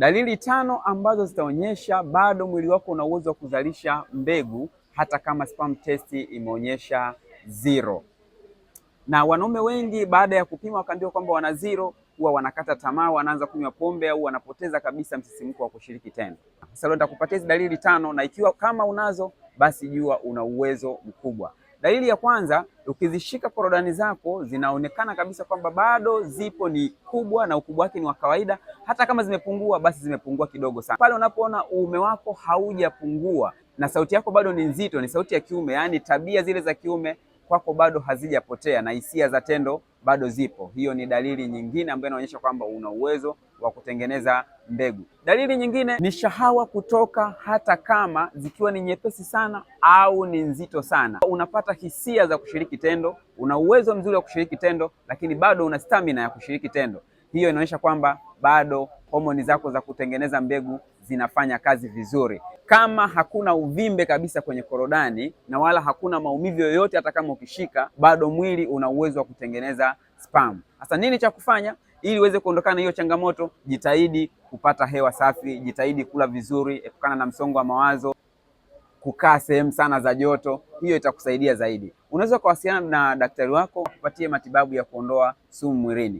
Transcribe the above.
Dalili tano ambazo zitaonyesha bado mwili wako una uwezo wa kuzalisha mbegu hata kama sperm test imeonyesha 0. Na wanaume wengi baada ya kupima wakaambiwa kwamba wana 0, huwa wanakata tamaa, wanaanza kunywa pombe au wanapoteza kabisa msisimko wa kushiriki tendo. Sasa leo nitakupatia hizi dalili tano, na ikiwa kama unazo basi jua una uwezo mkubwa. Dalili ya kwanza, ukizishika korodani zako zinaonekana kabisa kwamba bado zipo ni kubwa na ukubwa wake ni wa kawaida. Hata kama zimepungua basi zimepungua kidogo sana. Pale unapoona uume wako haujapungua na sauti yako bado ni nzito, ni sauti ya kiume, yaani tabia zile za kiume kwako bado hazijapotea na hisia za tendo bado zipo, hiyo ni dalili nyingine ambayo inaonyesha kwamba una uwezo wa kutengeneza mbegu. Dalili nyingine ni shahawa kutoka hata kama zikiwa ni nyepesi sana au ni nzito sana. Unapata hisia za kushiriki tendo, una uwezo mzuri wa kushiriki tendo, lakini bado una stamina ya kushiriki tendo. Hiyo inaonyesha kwamba bado homoni zako za kutengeneza mbegu zinafanya kazi vizuri. Kama hakuna uvimbe kabisa kwenye korodani na wala hakuna maumivu yoyote, hata kama ukishika, bado mwili una uwezo wa kutengeneza sperm. Sasa nini cha kufanya ili uweze kuondokana na hiyo changamoto? Jitahidi kupata hewa safi, jitahidi kula vizuri, epukana na msongo wa mawazo, kukaa sehemu sana za joto, hiyo itakusaidia zaidi. Unaweza kuwasiliana na daktari wako akupatie matibabu ya kuondoa sumu mwilini.